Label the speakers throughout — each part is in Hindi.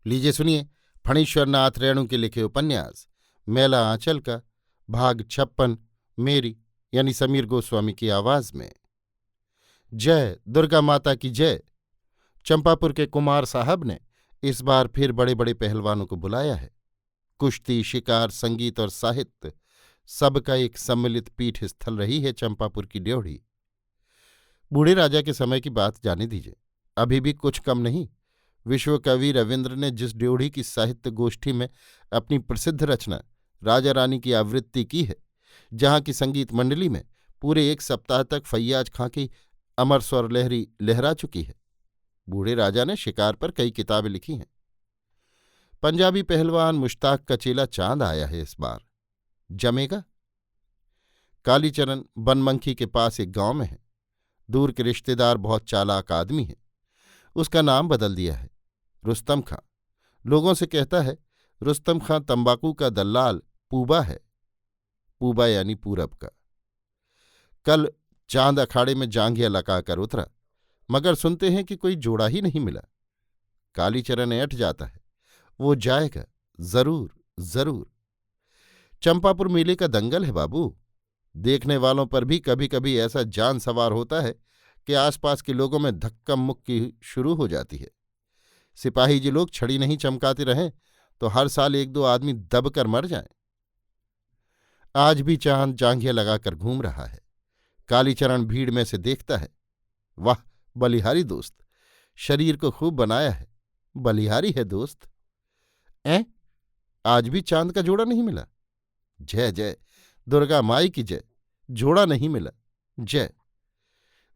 Speaker 1: लीजिए सुनिए फणीश्वर नाथ रेणु के लिखे उपन्यास मैला आंचल का भाग 56 मेरी यानी समीर गोस्वामी की आवाज में। जय दुर्गा माता की जय। चंपापुर के कुमार साहब ने इस बार फिर बड़े बड़े पहलवानों को बुलाया है। कुश्ती, शिकार, संगीत और साहित्य सबका एक सम्मिलित पीठ स्थल रही है चंपापुर की ड्योढ़ी। बूढ़े राजा के समय की बात जाने दीजिए, अभी भी कुछ कम नहीं। विश्वकवि रविन्द्र ने जिस ड्योढ़ी की साहित्य गोष्ठी में अपनी प्रसिद्ध रचना राजा रानी की आवृत्ति की है, जहाँ की संगीत मंडली में पूरे एक सप्ताह तक फैयाज खां की अमर स्वर लहरी लहरा चुकी है। बूढ़े राजा ने शिकार पर कई किताबें लिखी हैं। पंजाबी पहलवान मुश्ताक का चेला चांद आया है इस बार। जमेगा? कालीचरण बनमंखी के पास एक गांव में है। दूर के रिश्तेदार बहुत चालाक आदमी है। उसका नाम बदल दिया है, रुस्तम खां। लोगों से कहता है रुस्तम खां तंबाकू का दल्लाल पूबा है। पूबा यानी पूरब का। कल चांद अखाड़े में जांघिया लगाकर उतरा, मगर सुनते हैं कि कोई जोड़ा ही नहीं मिला। कालीचरण ऐंठ जाता है, वो जाएगा जरूर जरूर। चंपापुर मेले का दंगल है बाबू। देखने वालों पर भी कभी कभी ऐसा जान सवार होता है कि आसपास के लोगों में धक्कम मुक्की शुरू हो जाती है। सिपाही जी लोग छड़ी नहीं चमकाते रहें तो हर साल एक दो आदमी दब कर मर जाएं। आज भी चांद जांघिया लगाकर घूम रहा है। कालीचरण भीड़ में से देखता है। वाह बलिहारी दोस्त, शरीर को खूब बनाया है। बलिहारी है दोस्त। आज भी चांद का जोड़ा नहीं मिला? जय जय दुर्गा माई की जय। जोड़ा नहीं मिला। जय।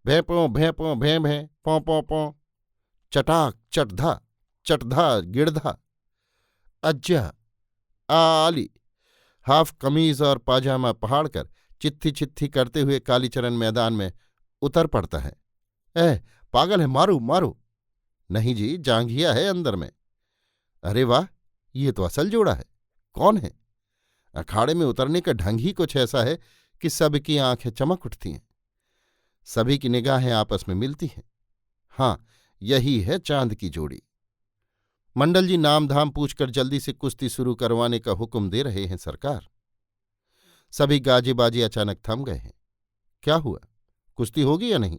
Speaker 1: भैंपो भैंपो भैं भैं पौ पौ पौ। चटाक चटधा चटधा गिड़धा। अज्जा आली। हाफ कमीज और पाजामा पहाड़कर चित्थी चित्थी करते हुए कालीचरण मैदान में उतर पड़ता है। पागल है, मारो मारो। नहीं जी, जांघिया है अंदर में। अरे वाह, ये तो असल जोड़ा है। कौन है? अखाड़े में उतरने का ढंग ही कुछ ऐसा है कि सबकी आंखें चमक उठती हैं। सभी की निगाहें आपस में मिलती हैं। हाँ, यही है चांद की जोड़ी। मंडल जी नाम धाम पूछकर जल्दी से कुश्ती शुरू करवाने का हुक्म दे रहे हैं सरकार। सभी गाजे बाजे अचानक थम गए हैं। क्या हुआ? कुश्ती होगी या नहीं?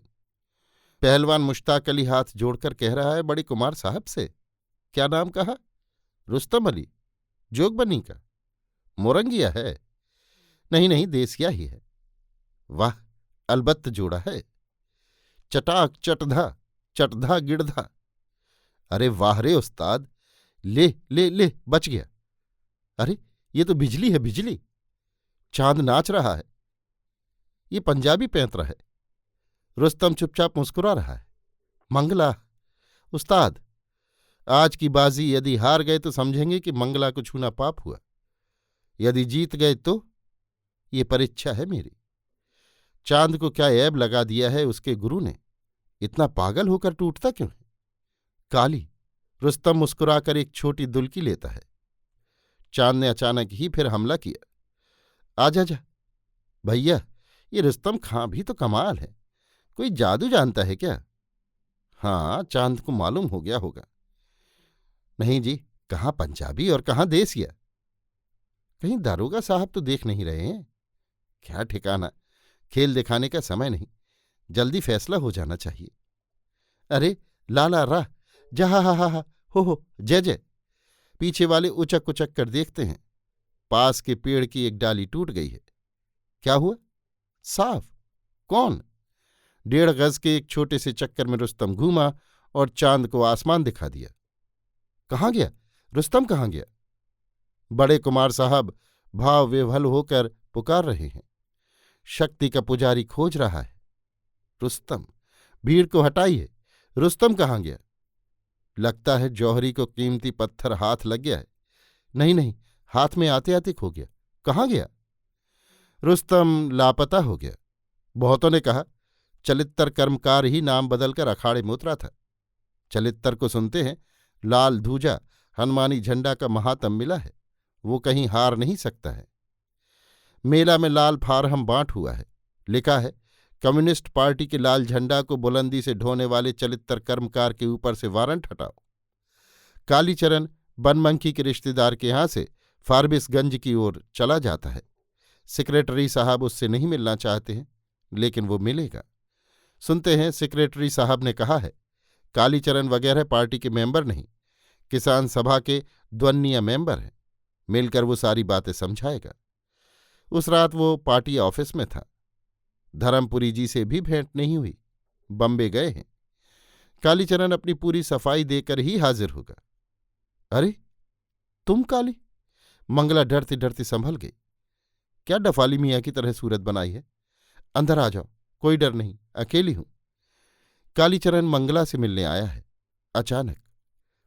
Speaker 1: पहलवान मुश्ताक अली हाथ जोड़कर कह रहा है बड़े कुमार साहब से। क्या नाम कहा? रुस्तम अली। जोगबनी का? मोरंगिया है? नहीं नहीं, देसिया ही है। वाह, अलबत्त जोड़ा है। चटाक चटधा चटधा गिड़धा। अरे वाह रे उस्ताद, ले ले ले, बच गया। अरे ये तो बिजली है, बिजली। चांद नाच रहा है। ये पंजाबी पैंतरा है। रुस्तम चुपचाप मुस्कुरा रहा है। मंगला उस्ताद, आज की बाजी यदि हार गए तो समझेंगे कि मंगला को छूना पाप हुआ। यदि जीत गए तो ये परीक्षा है मेरी। चांद को क्या ऐब लगा दिया है उसके गुरु ने? इतना पागल होकर टूटता क्यों है? काली। रुस्तम मुस्कुराकर एक छोटी दुल्की लेता है। चांद ने अचानक ही फिर हमला किया। आजा जा भैया, ये रुस्तम खां भी तो कमाल है। कोई जादू जानता है क्या? हाँ, चांद को मालूम हो गया होगा। नहीं जी, कहाँ पंजाबी और कहाँ देसिया। कहीं दारोगा साहब तो देख नहीं रहे हैं? क्या ठिकाना, खेल दिखाने का समय नहीं, जल्दी फैसला हो जाना चाहिए। अरे लाला राह, जहा हा हा हा, हो जय जय। पीछे वाले उचक उचक कर देखते हैं। पास के पेड़ की एक डाली टूट गई है। क्या हुआ? साफ। कौन? 1.5 गज के एक छोटे से चक्कर में रुस्तम घूमा और चांद को आसमान दिखा दिया। कहाँ गया रुस्तम, कहाँ गया? बड़े कुमार साहब भाव विह्वल होकर पुकार रहे हैं। शक्ति का पुजारी खोज रहा है। रुस्तम, भीड़ को हटाइए। रुस्तम कहाँ गया? लगता है जौहरी को कीमती पत्थर हाथ लग गया है। नहीं नहीं, हाथ में आते आते खो गया। कहाँ गया? रुस्तम लापता हो गया। बहुतों ने कहा चलित्तर कर्मकार ही नाम बदलकर अखाड़े में उतरा था। चलित्तर को सुनते हैं, लाल धूजा हनुमानी झंडा का महात्म मिला है। वो कहीं हार नहीं सकता है। मेला में लाल फारहम बांट हुआ है। लिखा है कम्युनिस्ट पार्टी के लाल झंडा को बुलंदी से ढोने वाले चलित्तर कर्मकार के ऊपर से वारंट हटाओ। कालीचरण बनमंकी के रिश्तेदार के यहां से फारबिसगंज की ओर चला जाता है। सेक्रेटरी साहब उससे नहीं मिलना चाहते हैं, लेकिन वो मिलेगा। सुनते हैं सेक्रेटरी साहब ने कहा है कालीचरण वगैरह पार्टी के मेंबर नहीं, किसान सभा के द्वन्नीय मेंबर हैं, मिलकर वो सारी बातें समझाएगा। उस रात वो पार्टी ऑफिस में था। धर्मपुरी जी से भी भेंट नहीं हुई, बम्बे गए हैं। कालीचरण अपनी पूरी सफाई देकर ही हाजिर होगा। अरे तुम काली? मंगला डरती डरती संभल गई। क्या डफाली मियाँ की तरह सूरत बनाई है? अंदर आ जाओ, कोई डर नहीं, अकेली हूं। कालीचरण मंगला से मिलने आया है। अचानक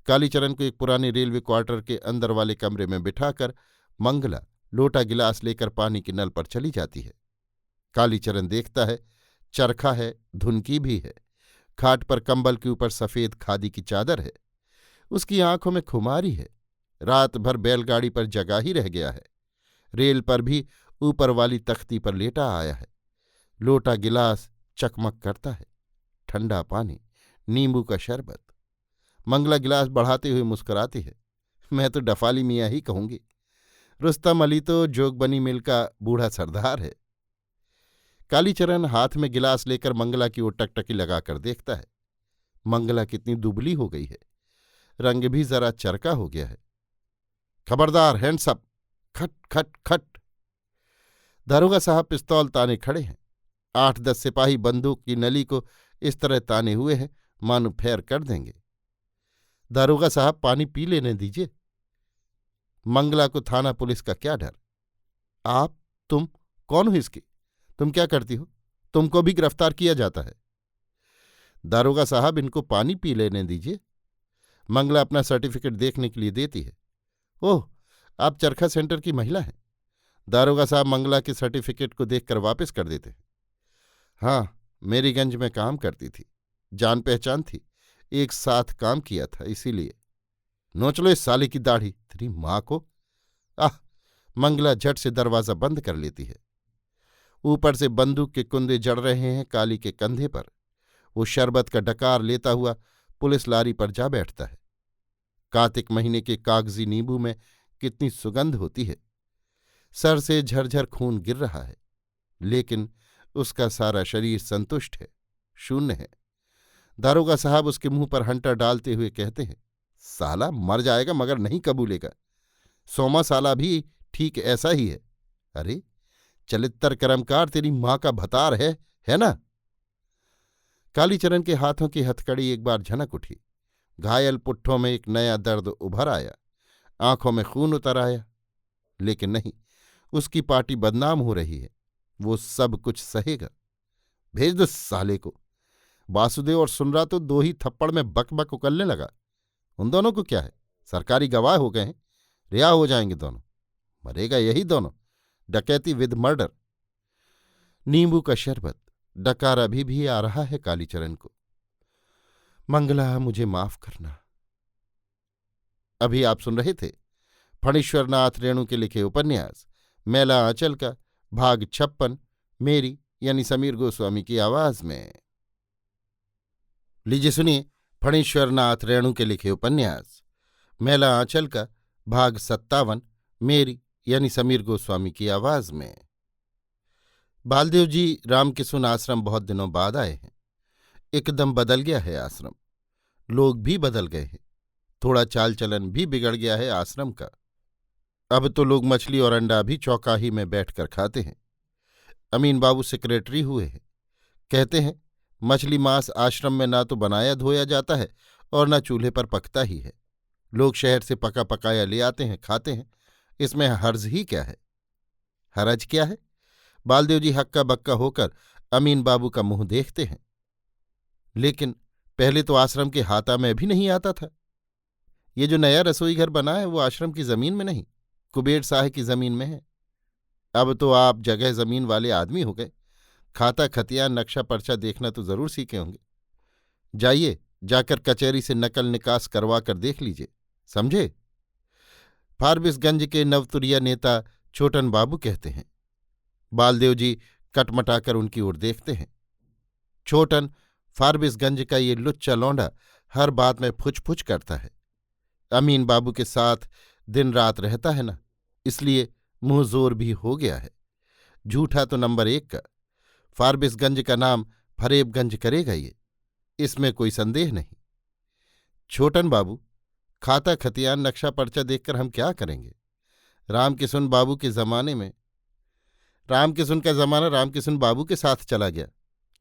Speaker 1: कालीचरण को एक पुराने रेलवे क्वार्टर के अंदर वाले कमरे में बिठाकर मंगला लोटा गिलास लेकर पानी के नल पर चली जाती है। कालीचरण देखता है चरखा है, धुनकी भी है। खाट पर कंबल के ऊपर सफेद खादी की चादर है। उसकी आंखों में खुमारी है। रात भर बैलगाड़ी पर जगा ही रह गया है। रेल पर भी ऊपर वाली तख्ती पर लेटा आया है। लोटा गिलास चकमक करता है। ठंडा पानी, नींबू का शरबत। मंगला गिलास बढ़ाते हुए मुस्कुराती है। मैं तो डफाली मियाँ ही कहूंगी। रुस्तम अली तो जोगबनी मिल का बूढ़ा सरदार है। कालीचरण हाथ में गिलास लेकर मंगला की ओर टकटकी लगाकर देखता है। मंगला कितनी दुबली हो गई है, रंग भी जरा चरका हो गया है। खबरदार, हैंड्स अप! खट खट खट। दारोगा साहब पिस्तौल ताने खड़े हैं। 8-10 सिपाही बंदूक की नली को इस तरह ताने हुए हैं मानो फैर कर देंगे। दारोगा साहब, पानी पी लेने दीजिए। मंगला को थाना पुलिस का क्या डर। तुम कौन हो इसकी? तुम क्या करती हो? तुमको भी गिरफ्तार किया जाता है। दारोगा साहब, इनको पानी पी लेने दीजिए। मंगला अपना सर्टिफिकेट देखने के लिए देती है। ओह, आप चरखा सेंटर की महिला हैं। दारोगा साहब मंगला के सर्टिफिकेट को देखकर वापस कर देते हैं। हाँ, मेरीगंज में काम करती थी, जान पहचान थी, एक साथ काम किया था, इसीलिए। नोच लो इस साले की दाढ़ी, तेरी माँ को। आह! मंगला झट से दरवाज़ा बंद कर लेती है। ऊपर से बंदूक के कुंदे जड़ रहे हैं काली के कंधे पर। वो शरबत का डकार लेता हुआ पुलिस लारी पर जा बैठता है। कार्तिक महीने के कागजी नींबू में कितनी सुगंध होती है। सर से झरझर खून गिर रहा है, लेकिन उसका सारा शरीर संतुष्ट है, शून्य है। दारोगा साहब उसके मुंह पर हंटर डालते हुए कहते हैं, साला मर जाएगा मगर नहीं कबूलेगा। सोमा साला भी ठीक ऐसा ही है। अरे चलित्तर कर्मकार तेरी माँ का भतार है ना? कालीचरण के हाथों की हथकड़ी एक बार झनक उठी। घायल पुट्ठों में एक नया दर्द उभर आया, आंखों में खून उतर आया। लेकिन नहीं, उसकी पार्टी बदनाम हो रही है, वो सब कुछ सहेगा। भेज दो साले को। वासुदेव और सुनरा तो 2 ही थप्पड़ में बक बक उकलने लगा। उन दोनों को क्या है, सरकारी गवाह हो गए हैं, रिहा हो जाएंगे दोनों। मरेगा यही दोनों, डकैती विद मर्डर। नींबू का शरबत, डकार अभी भी आ रहा है कालीचरण को। मंगला, मुझे माफ करना। अभी आप सुन रहे थे फणीश्वरनाथ रेणु के लिखे उपन्यास मैला आंचल का भाग 56, मेरी यानी समीर गोस्वामी की आवाज में। लीजिए सुनिए फणीश्वरनाथ रेणु के लिखे उपन्यास मैला आंचल का भाग 57, मेरी यानी समीर गोस्वामी की आवाज में। बालदेव जी रामकिशुन आश्रम बहुत दिनों बाद आए हैं। एकदम बदल गया है आश्रम, लोग भी बदल गए हैं, थोड़ा चाल चलन भी बिगड़ गया है आश्रम का। अब तो लोग मछली और अंडा भी चौकाही में बैठकर खाते हैं। अमीन बाबू सेक्रेटरी हुए हैं। कहते हैं मछली मांस आश्रम में ना तो बनाया धोया जाता है और न चूल्हे पर पकता ही है। लोग शहर से पका पकाया ले आते हैं, खाते हैं। इसमें हर्ज ही क्या है? हरज क्या है? बालदेव जी हक्का बक्का होकर अमीन बाबू का मुंह देखते हैं। लेकिन पहले तो आश्रम के हाता में भी नहीं आता था। ये जो नया रसोई घर बना है वो आश्रम की जमीन में नहीं, कुबेर साह की जमीन में है। अब तो आप जगह जमीन वाले आदमी हो गए। खाता खतियान नक्शा पर्चा देखना तो जरूर सीखे होंगे। जाइए, जाकर कचहरी से नकल निकास करवा कर देख लीजिए, समझे? फारबिसगंज के नवतुरिया नेता छोटन बाबू कहते हैं। बालदेव जी कटमटाकर उनकी ओर देखते हैं। छोटन, फारबिसगंज का ये लुच्चा लौंडा, हर बात में फुच फुच करता है। अमीन बाबू के साथ दिन रात रहता है ना, इसलिए मुंह जोर भी हो गया है। झूठा तो नंबर 1 का। फारबिसगंज का नाम फरेबगंज करेगा ये, इसमें कोई संदेह नहीं। छोटन बाबू, खाता खतियान नक्शा पर्चा देखकर हम क्या करेंगे? रामकिशुन बाबू के जमाने में रामकिशुन का जमाना रामकिशुन बाबू के साथ चला गया।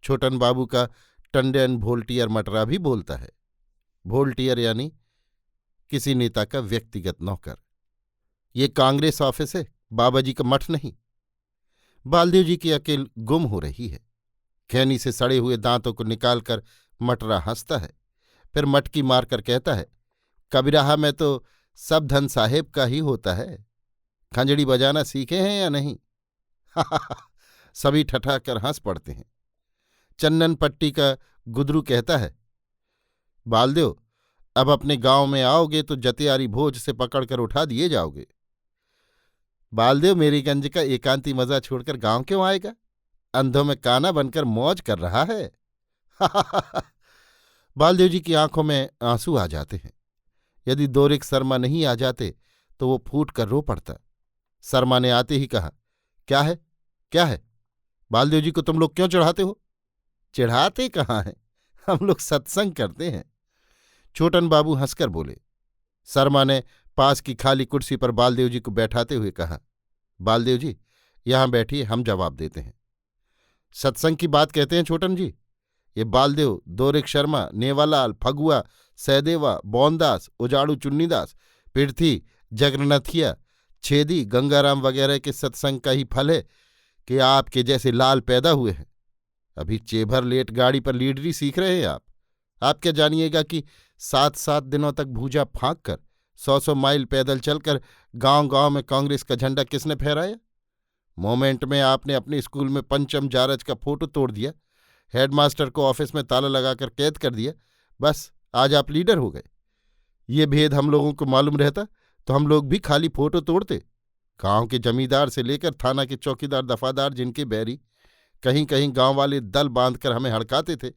Speaker 1: छोटन बाबू का टंडन भोल्टियर मटरा भी बोलता है। भोल्टियर यानी किसी नेता का व्यक्तिगत नौकर। ये कांग्रेस ऑफिस है, बाबाजी का मठ नहीं। बालदेव जी की अकेल गुम हो रही है। खैनी से सड़े हुए दांतों को निकालकर मटरा हंसता है, फिर मटकी मारकर कहता है, कबीराहा में तो सब धन साहेब का ही होता है। खंजड़ी बजाना सीखे हैं या नहीं? सभी ठठाकर हंस पड़ते हैं। चन्नन पट्टी का गुदरू कहता है, बालदेव, अब अपने गांव में आओगे तो जतियारी भोज से पकड़कर उठा दिए जाओगे। बालदेव मेरी गंज का एकांती मजा छोड़कर गांव क्यों आएगा? अंधों में काना बनकर मौज कर रहा है। बालदेव जी की आंखों में आंसू आ जाते हैं। यदि दोरिक शर्मा नहीं आ जाते तो वो फूट कर रो पड़ता। शर्मा ने आते ही कहा, क्या है, क्या है? बालदेव जी को तुम लोग क्यों चढ़ाते हो? चिढ़ाते कहाँ हैं, हम लोग सत्संग करते हैं। छोटन बाबू हंसकर बोले। शर्मा ने पास की खाली कुर्सी पर बालदेव जी को बैठाते हुए कहा, बालदेव जी यहां बैठिए, हम जवाब देते हैं। सत्संग की बात कहते हैं छोटन जी। ये बालदेव, दोरिक शर्मा, नेवालाल, फगुआ, सहदेवा, बोनदास, उजाड़ू चुन्नीदास, पृथ्वी, जगन्नाथिया, छेदी, गंगाराम वगैरह के सत्संग का ही फल है कि आपके जैसे लाल पैदा हुए हैं। अभी चेभर लेट गाड़ी पर लीडरी सीख रहे हैं आप क्या जानिएगा कि 7-7 दिनों तक भूजा फांक कर 100-100 माइल पैदल चलकर गांव-गांव में कांग्रेस का झंडा किसने फहराया? मोमेंट में आपने अपने स्कूल में पंचम जारज का फोटो तोड़ दिया, हेडमास्टर को ऑफिस में ताला लगाकर कैद कर दिया, बस आज आप लीडर हो गए। ये भेद हम लोगों को मालूम रहता तो हम लोग भी खाली फोटो तोड़ते। गांव के जमींदार से लेकर थाना के चौकीदार दफादार जिनके बैरी, कहीं कहीं गांव वाले दल बांधकर हमें हड़काते थे,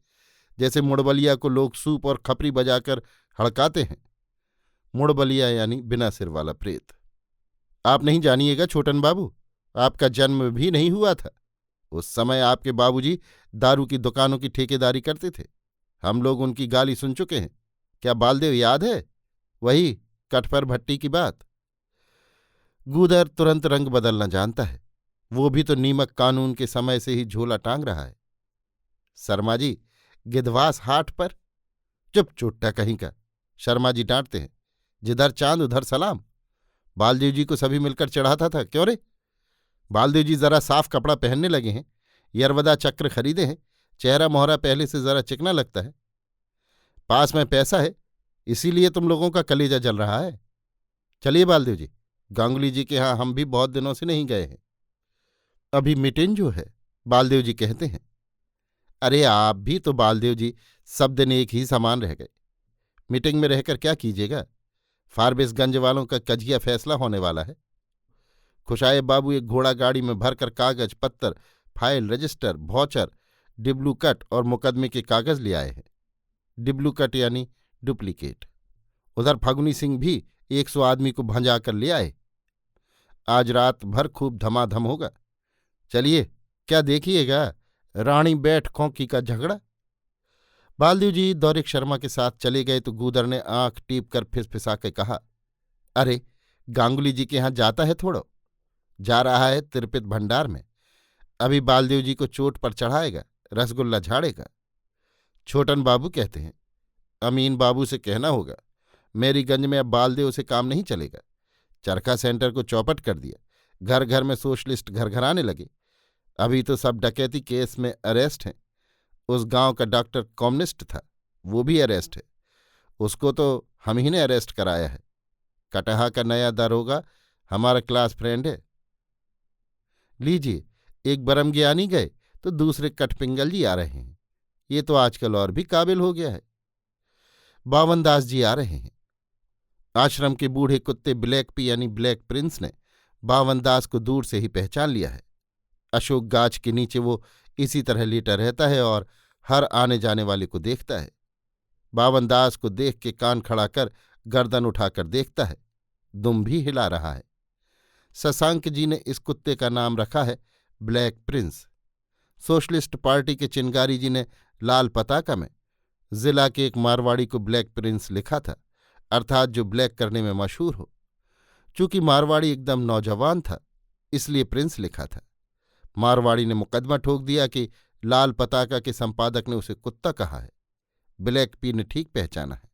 Speaker 1: जैसे मुड़बलिया को लोग सूप और खपरी बजाकर हड़काते हैं। मुड़बलिया यानी बिना सिर वाला प्रेत। आप नहीं जानिएगा छोटन बाबू, आपका जन्म भी नहीं हुआ था। उस समय आपके बाबूजी दारू की दुकानों की ठेकेदारी करते थे। हम लोग उनकी गाली सुन चुके हैं। क्या बालदेव याद है? वही कटपर भट्टी की बात। गूदर तुरंत रंग बदलना जानता है, वो भी तो नीमक कानून के समय से ही झोला टांग रहा है। शर्मा जी, गिधवास हाट पर। चुप चुट्टा कहीं का। शर्मा जी डांटते हैं, जिधर चांद उधर सलाम। बालदेव जी को सभी मिलकर चढ़ाता था, क्यों रे? बालदेव जी जरा साफ कपड़ा पहनने लगे हैं, यरवदा चक्र खरीदे हैं, चेहरा मोहरा पहले से जरा चिकना लगता है। पास में पैसा है, इसीलिए तुम लोगों का कलेजा जल रहा है। चलिए बालदेव जी, गांगुली जी के यहां हम भी बहुत दिनों से नहीं गए हैं। अभी मीटिंग जो है, बालदेव जी कहते हैं। अरे आप भी तो बालदेव जी सब दिन एक ही समान रह गए। मीटिंग में रहकर क्या कीजिएगा? फारबिसगंज वालों का कजिया फैसला होने वाला है। खुशाएब बाबू एक घोड़ा गाड़ी में भरकर कागज पत्तर, फाइल, रजिस्टर, भौचर, डिब्लूकट और मुकदमे के कागज ले आए हैं। डिब्लूकट यानी डुप्लीकेट। उधर फगुनी सिंह भी 100 आदमी को भंजाकर ले आए। आज रात भर खूब धमाधम होगा। चलिए, क्या देखिएगा, रानी बैठ खोंकी का झगड़ा। बालदेव जी दौरिक शर्मा के साथ चले गए तो गूदर ने आंख टीप कर फिसफिसा के कहा, अरे गांगुली जी के यहां जाता है थोड़ो। जा रहा है तिरपित भंडार में। अभी बालदेव जी को चोट पर चढ़ाएगा, रसगुल्ला झाड़ेगा। छोटन बाबू कहते हैं, अमीन बाबू से कहना होगा, मेरीगंज में अब बालदेव से काम नहीं चलेगा। चरखा सेंटर को चौपट कर दिया, घर घर में सोशलिस्ट घरघराने लगे। अभी तो सब डकैती केस में अरेस्ट हैं। उस गांव का डॉक्टर कम्युनिस्ट था, वो भी अरेस्ट है। उसको तो हम ही ने अरेस्ट कराया है। कटहा का नया दरोगा हमारा क्लास फ्रेंड है। लीजिए, एक बरमज्ञानी गए तो दूसरे कठपिंगल जी आ रहे हैं। ये तो आजकल और भी काबिल हो गया है। बावनदास जी आ रहे हैं। आश्रम के बूढ़े कुत्ते ब्लैक पी यानी ब्लैक प्रिंस ने बावनदास को दूर से ही पहचान लिया है। अशोक गाछ के नीचे वो इसी तरह लेटा रहता है और हर आने जाने वाले को देखता है। बावनदास को देख के कान खड़ा कर गर्दन उठाकर देखता है, दुम भी हिला रहा है। शशांक जी ने इस कुत्ते का नाम रखा है ब्लैक प्रिंस। सोशलिस्ट पार्टी के चिंगारी जी ने लाल पताका में जिला के एक मारवाड़ी को ब्लैक प्रिंस लिखा था, अर्थात जो ब्लैक करने में मशहूर हो। चूंकि मारवाड़ी एकदम नौजवान था, इसलिए प्रिंस लिखा था। मारवाड़ी ने मुकदमा ठोक दिया कि लाल पताका के संपादक ने उसे कुत्ता कहा है। ब्लैक पी ने ठीक पहचाना है।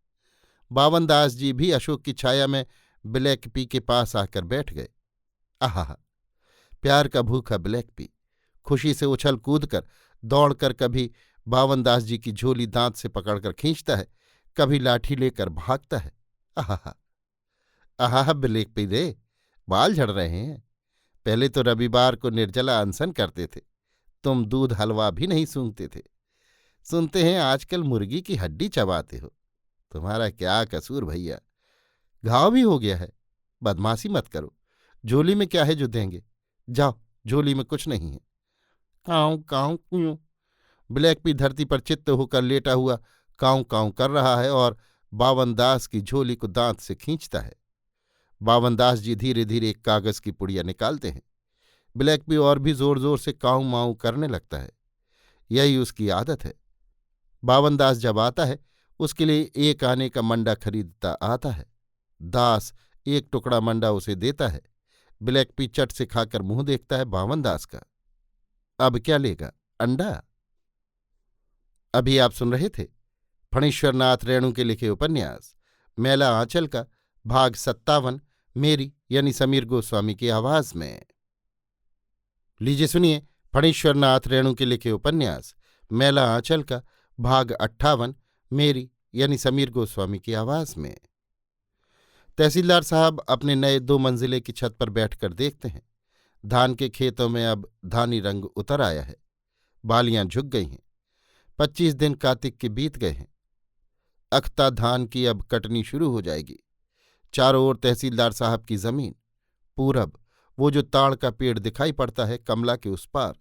Speaker 1: बावन दास जी भी अशोक की छाया में ब्लैक पी के पास आकर बैठ गए। आहा, प्यार का भूखा ब्लैक पी खुशी से उछल कूद कर दौड़कर कभी बावन दास जी की झोली दांत से पकड़कर खींचता है, कभी लाठी लेकर भागता है। आहा आहा, ब्लैक पी रे, बाल झड़ रहे हैं। पहले तो रविवार को निर्जला अनशन करते थे, तुम दूध हलवा भी नहीं सूंघते थे। सुनते हैं आजकल मुर्गी की हड्डी चबाते हो। तुम्हारा क्या कसूर भैया, घाव भी हो गया है। बदमाशी मत करो, झोली में क्या है जो देंगे? जाओ, झोली में कुछ नहीं है। काऊं काऊं क्यों? ब्लैक पी धरती पर चित्त होकर लेटा हुआ काऊं काऊं कर रहा है और बावन दास की झोली को दांत से खींचता है। बावन दास जी धीरे धीरे एक कागज की पुड़िया निकालते हैं। ब्लैक पी और भी जोर जोर से काऊं माऊं करने लगता है। यही उसकी आदत है। बावन दास जब आता है, उसके लिए एक आने का मंडा खरीदता आता है। दास एक टुकड़ा मंडा उसे देता है। ब्लैक पी चट से खाकर मुंह देखता है बावन दास का। अब क्या लेगा? अंडा? अभी आप सुन रहे थे फणीश्वरनाथ रेणु के लिखे उपन्यास मैला आंचल का भाग 57, मेरी यानी समीर गोस्वामी की आवाज में। लीजिए सुनिए फणीश्वरनाथ रेणु के लिखे उपन्यास मैला आंचल का भाग 58, मेरी यानी समीर गोस्वामी की आवाज में। तहसीलदार साहब अपने नए 2 मंजिले की छत पर बैठकर देखते हैं। धान के खेतों में अब धानी रंग उतर आया है। बालियां झुक गई हैं। 25 दिन कार्तिक के बीत गए हैं। अख्ता धान की अब कटनी शुरू हो जाएगी। चारों ओर तहसीलदार साहब की जमीन। पूरब वो जो ताड़ का पेड़ दिखाई पड़ता है कमला के उस पार,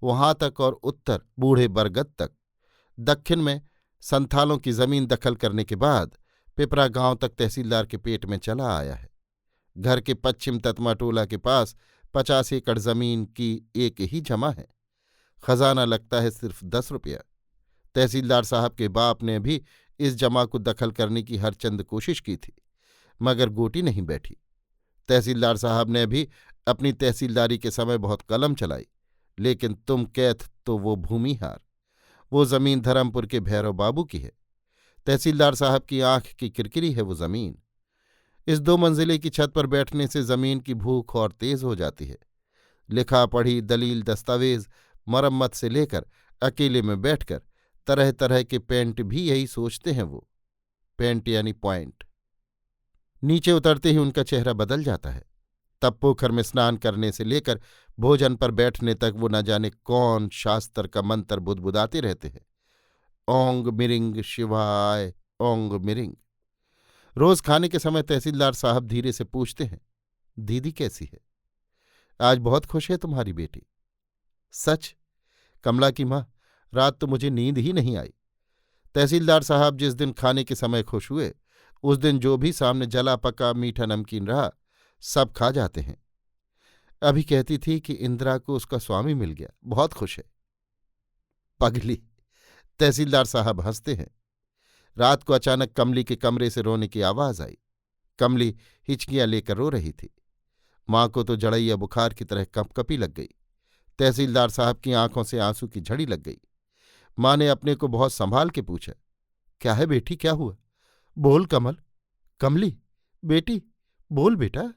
Speaker 1: वहां तक, और उत्तर बूढ़े बरगद तक। दक्षिण में संथालों की जमीन दखल करने के बाद पिपरा गांव तक तहसीलदार के पेट में चला आया है। घर के पश्चिम ततमा टोला के पास 50 एकड़ जमीन की एक ही जमा है। खजाना लगता है सिर्फ 10 रुपया। तहसीलदार साहब के बाप ने भी इस जमा को दखल करने की हर चंद कोशिश की थी, मगर गोटी नहीं बैठी। तहसीलदार साहब ने भी अपनी तहसीलदारी के समय बहुत कलम चलाई, लेकिन तुम कैथ तो वो भूमिहार। वो जमीन धरमपुर के भैरव बाबू की है। तहसीलदार साहब की आंख की किरकिरी है वो जमीन। इस 2 मंजिले की छत पर बैठने से जमीन की भूख और तेज हो जाती है। लिखा पढ़ी दलील दस्तावेज मरम्मत से लेकर अकेले में बैठकर तरह तरह के पेंट भी यही सोचते हैं वो। पेंट यानी पॉइंट। नीचे उतरते ही उनका चेहरा बदल जाता है। तब पोखर में स्नान करने से लेकर भोजन पर बैठने तक वो न जाने कौन शास्त्र का मंत्र बुदबुदाते रहते हैं। ओंग मिरिंग शिवाय, ओंग मिरिंग। रोज खाने के समय तहसीलदार साहब धीरे से पूछते हैं, दीदी कैसी है? आज बहुत खुश है तुम्हारी बेटी। सच? कमला की माँ, रात तो मुझे नींद ही नहीं आई। तहसीलदार साहब जिस दिन खाने के समय खुश हुए, उस दिन जो भी सामने जला पका मीठा नमकीन रहा सब खा जाते हैं। अभी कहती थी कि इंदिरा को उसका स्वामी मिल गया, बहुत खुश है। पगली। तहसीलदार साहब हंसते हैं। रात को अचानक कमली के कमरे से रोने की आवाज आई। कमली हिचकियां लेकर रो रही थी। माँ को तो जड़ैया बुखार की तरह कंपकपी लग गई। तहसीलदार साहब की आंखों से आंसू की झड़ी लग गई। माँ ने अपने को बहुत संभाल के पूछा, क्या है बेटी, क्या हुआ? बोल कमल। कमली, बेटी बोल बेटा।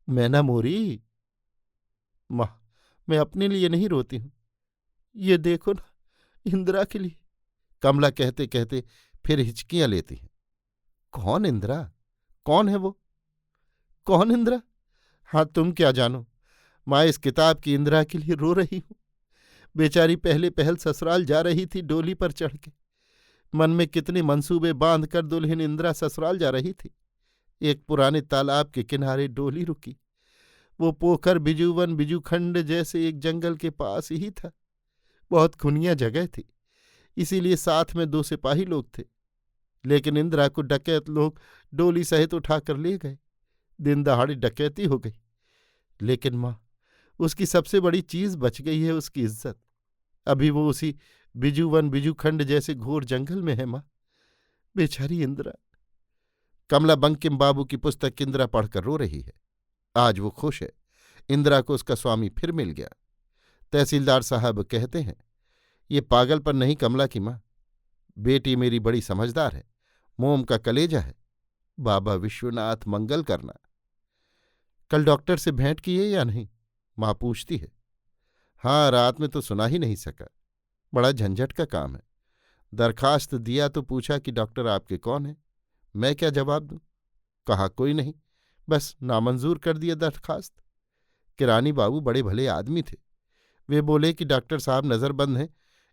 Speaker 1: मैं ना मोरी। माँ, मैं अपने लिए नहीं रोती हूं, ये देखो ना, इंदिरा के लिए। कमला कहते कहते फिर हिचकियां लेती हैं। कौन इंदिरा? कौन है वो? कौन इंदिरा? हाँ, तुम क्या जानो। माँ, इस किताब की इंदिरा के लिए रो रही हूं। बेचारी पहले पहल ससुराल जा रही थी डोली पर चढ़ के। मन में कितने मंसूबे बांध कर दुल्हन इंदिरा ससुराल जा रही थी। एक पुराने तालाब के किनारे डोली रुकी। वो पोखर बिजूवन बिजूखंड जैसे एक जंगल के पास ही था। बहुत खुनिया जगह थी, इसीलिए साथ में 2 सिपाही लोग थे। लेकिन इंदिरा को डकैत लोग डोली सहित उठाकर ले गए। दिन दहाड़ी डकैती हो गई, लेकिन माँ, उसकी सबसे बड़ी चीज बच गई है, उसकी इज्जत। अभी वो उसी बिजूवन बिजूखंड जैसे घोर जंगल में है माँ। बेचारी इंदिरा। कमला बंकिम बाबू की पुस्तक इंदिरा पढ़कर रो रही है। आज वो खुश है। इंदिरा को उसका स्वामी फिर मिल गया। तहसीलदार साहब कहते हैं, ये पागलपन नहीं कमला की माँ। बेटी मेरी बड़ी समझदार है, मोम का कलेजा है। बाबा विश्वनाथ मंगल करना। कल डॉक्टर से भेंट की है या नहीं? माँ पूछती है। हाँ, रात में तो सुना ही नहीं सका। बड़ा झंझट का काम है। दरखास्त दिया तो पूछा कि डॉक्टर आपके कौन है। मैं क्या जवाब दूं? कहा कोई नहीं, बस नामंजूर कर दिया दरखास्त। किरानी बाबू बड़े भले आदमी थे। वे बोले कि डॉक्टर साहब नज़रबंद हैं,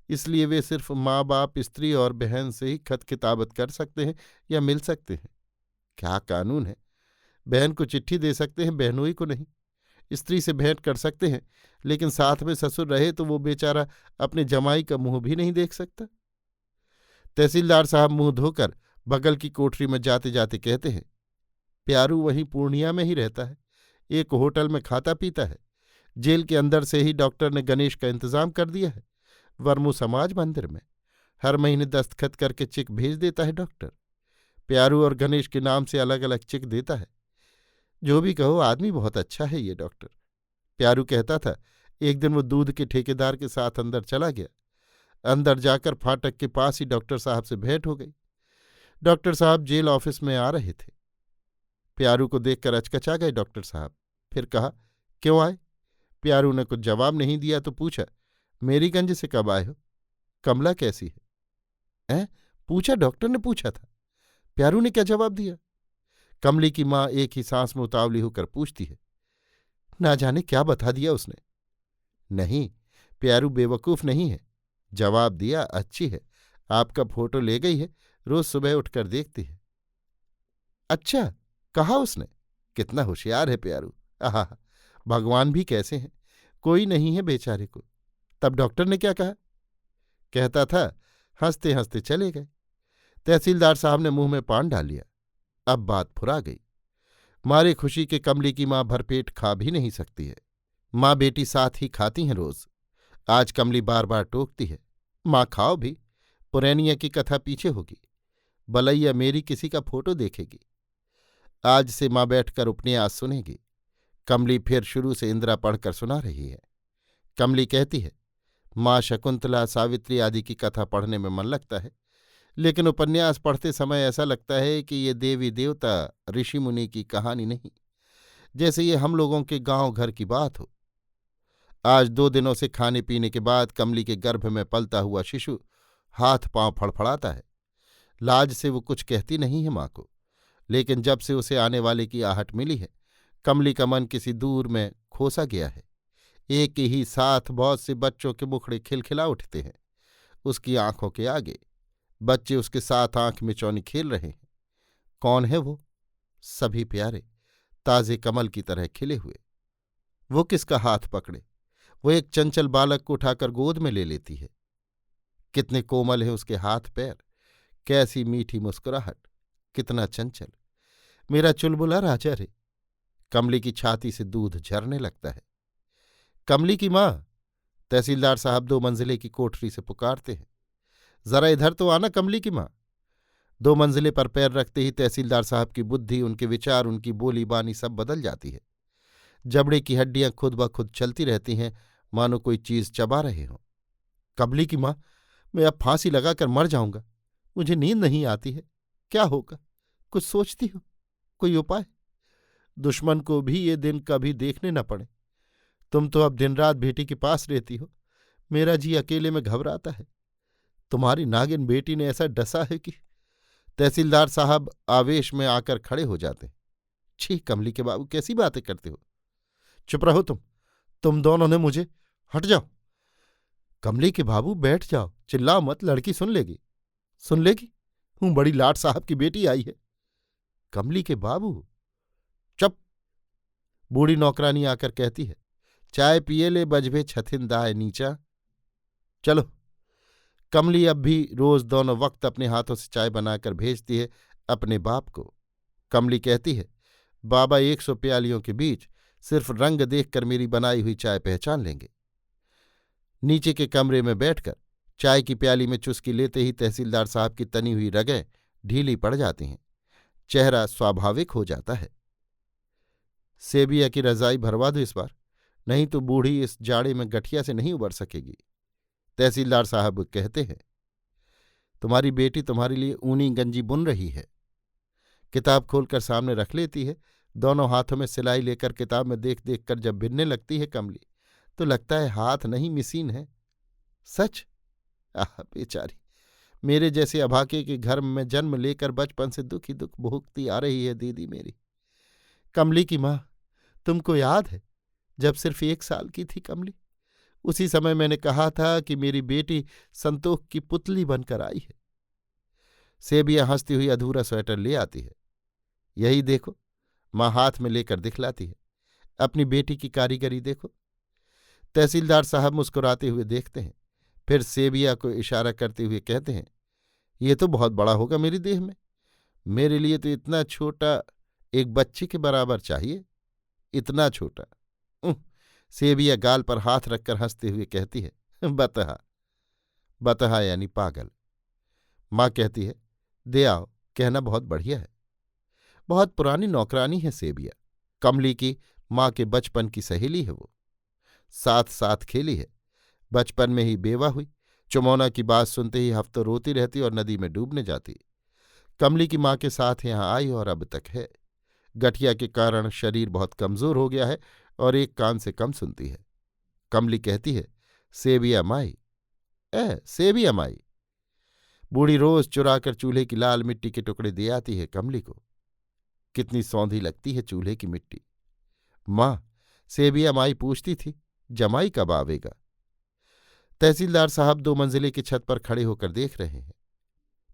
Speaker 1: इसलिए वे सिर्फ माँ बाप, स्त्री और बहन से ही खत किताबत कर सकते हैं या मिल सकते हैं। क्या कानून है? बहन को चिट्ठी दे सकते हैं, बहनोई को नहीं। स्त्री से भेंट कर सकते हैं, लेकिन साथ में ससुर रहे तो वो बेचारा अपने जमाई का मुंह भी नहीं देख सकता। तहसीलदार साहब मुंह धोकर बगल की कोठरी में जाते जाते कहते हैं, प्यारू वहीं पूर्णिया में ही रहता है, एक होटल में खाता पीता है। जेल के अंदर से ही डॉक्टर ने गणेश का इंतजाम कर दिया है। वर्मू समाज मंदिर में हर महीने दस्तखत करके चेक भेज देता है डॉक्टर। प्यारू और गणेश के नाम से अलग अलग चेक देता है। जो भी कहो, आदमी बहुत अच्छा है ये डॉक्टर। प्यारू कहता था, एक दिन वो दूध के ठेकेदार के साथ अंदर चला गया। अंदर जाकर फाटक के पास ही डॉक्टर साहब से भेंट हो गई। डॉक्टर साहब जेल ऑफिस में आ रहे थे। प्यारू को देखकर अचकचा गए डॉक्टर साहब। फिर कहा, क्यों आए? प्यारू ने कुछ जवाब नहीं दिया तो पूछा, मेरीगंज से कब आए हो? कमला कैसी है? पूछा, डॉक्टर ने पूछा था। प्यारू ने क्या जवाब दिया? कमली की माँ एक ही सांस में उतावली होकर पूछती है, ना जाने क्या बता दिया उसने। नहीं, प्यारू बेवकूफ नहीं है। जवाब दिया, अच्छी है, आपका फोटो ले गई है, रोज सुबह उठकर देखती है। अच्छा, कहा उसने? कितना होशियार है प्यारू। आहा, भगवान भी कैसे हैं, कोई नहीं है बेचारे को। तब डॉक्टर ने क्या कहा? कहता था, हंसते हंसते चले गए। तहसीलदार साहब ने मुंह में पान डाल लिया। अब बात फुरा गई। मारे खुशी के कमली की माँ भरपेट खा भी नहीं सकती है। माँ बेटी साथ ही खाती हैं रोज। आज कमली बार बार टोकती है, माँ खाओ भी, पुरैनिया की कथा पीछे होगी, बलैया मेरी किसी का फोटो देखेगी। आज से माँ बैठकर उपन्यास सुनेगी। कमली फिर शुरू से इंदिरा पढ़कर सुना रही है। कमली कहती है, माँ शकुंतला, सावित्री आदि की कथा पढ़ने में मन लगता है, लेकिन उपन्यास पढ़ते समय ऐसा लगता है कि ये देवी देवता, ऋषि मुनि की कहानी नहीं, जैसे ये हम लोगों के गांव घर की बात हो। आज 2 दिनों से खाने पीने के बाद कमली के गर्भ में पलता हुआ शिशु हाथ पांव फड़फड़ाता है। लाज से वो कुछ कहती नहीं है माँ को, लेकिन जब से उसे आने वाले की आहट मिली है, कमली का मन किसी दूर में खोसा गया है। एक ही साथ बहुत से बच्चों के मुखड़े खिलखिला उठते हैं। उसकी आंखों के आगे बच्चे उसके साथ आंख मिचौनी खेल रहे हैं। कौन है वो? सभी प्यारे, ताजे कमल की तरह खिले हुए। वो किसका हाथ पकड़े? वो एक चंचल बालक को उठाकर गोद में ले लेती है। कितने कोमल हैं उसके हाथ पैर, कैसी मीठी मुस्कुराहट, कितना चंचल। मेरा चुलबुला राजा रे। कमली की छाती से दूध झरने लगता है। कमली की माँ, तहसीलदार साहब 2 मंजिले की कोठरी से पुकारते हैं। जरा इधर तो आना कमली की माँ। 2 मंजिले पर पैर रखते ही तहसीलदार साहब की बुद्धि, उनके विचार, उनकी बोली बानी सब बदल जाती है। जबड़े की हड्डियां खुद ब खुद चलती रहती हैं, मानो कोई चीज चबा रहे हों। कमली की माँ, मैं अब फांसी लगाकर मर जाऊंगा। मुझे नींद नहीं आती है। क्या होगा? कुछ सोचती हो? कोई उपाय? दुश्मन को भी ये दिन कभी देखने न पड़े। तुम तो अब दिन रात बेटी के पास रहती हो। मेरा जी अकेले में घबराता है। तुम्हारी नागिन बेटी ने ऐसा डसा है कि। तहसीलदार साहब आवेश में आकर खड़े हो जाते हैं। छी कमली के बाबू, कैसी बातें करते हो? चुप रहो तुम दोनों ने मुझे। हट जाओ। कमली के बाबू बैठ जाओ, चिल्लाओ मत, लड़की सुन लेगी। सुन लेगी? हूं बड़ी लाट साहब की बेटी आई है। कमली के बाबू। चुप। बूढ़ी नौकरानी आकर कहती है, चाय पिए ले बजभे छथिन दाय नीचा। चलो। कमली अब भी रोज दोनों वक्त अपने हाथों से चाय बनाकर भेजती है अपने बाप को। कमली कहती है, बाबा 100 प्यालियों के बीच सिर्फ रंग देखकर मेरी बनाई हुई चाय पहचान लेंगे। नीचे के कमरे में बैठकर चाय की प्याली में चुस्की लेते ही तहसीलदार साहब की तनी हुई रगें ढीली पड़ जाती हैं। चेहरा स्वाभाविक हो जाता है। सेबिया की रजाई भरवा दो इस बार, नहीं तो बूढ़ी इस जाड़े में गठिया से नहीं उबर सकेगी। तहसीलदार साहब कहते हैं, तुम्हारी बेटी तुम्हारे लिए ऊनी गंजी बुन रही है। किताब खोलकर सामने रख लेती है। दोनों हाथों में सिलाई लेकर किताब में देख देख कर जब बिनने लगती है कमली, तो लगता है हाथ नहीं मशीन है। सच? आह बेचारी, मेरे जैसे अभागे के घर में जन्म लेकर बचपन से दुख ही दुख भोगती आ रही है दीदी मेरी। कमली की माँ, तुमको याद है जब सिर्फ 1 साल की थी कमली, उसी समय मैंने कहा था कि मेरी बेटी संतोष की पुतली बनकर आई है। सेबिया हंसती हुई अधूरा स्वेटर ले आती है। यही देखो, माँ हाथ में लेकर दिखलाती है, अपनी बेटी की कारीगरी देखो। तहसीलदार साहब मुस्कुराते हुए देखते हैं, फिर सेबिया को इशारा करते हुए कहते हैं, ये तो बहुत बड़ा होगा मेरी देह में। मेरे लिए तो इतना छोटा, एक बच्चे के बराबर चाहिए, इतना छोटा। सेबिया गाल पर हाथ रखकर हंसते हुए कहती है, बतहा। बतहा यानी पागल। माँ कहती है, दे आओ, कहना बहुत बढ़िया है। बहुत पुरानी नौकरानी है सेबिया। कमली की माँ के बचपन की सहेली है वो। साथ साथ खेली है, बचपन में ही बेवा हुई। चुमौना की बात सुनते ही हफ्तों रोती रहती और नदी में डूबने जाती। कमली की माँ के साथ यहाँ आई और अब तक है। गठिया के कारण शरीर बहुत कमजोर हो गया है और एक कान से कम सुनती है। कमली कहती है, सेबिया माई। सेबिया माई। बूढ़ी रोज चुराकर चूल्हे की लाल मिट्टी के टुकड़े दे आती है कमली को। कितनी सौंधी लगती है चूल्हे की मिट्टी। माँ, सेबिया माई पूछती थी, जमाई कब आवेगा? तहसीलदार साहब 2 मंजिले की छत पर खड़े होकर देख रहे हैं।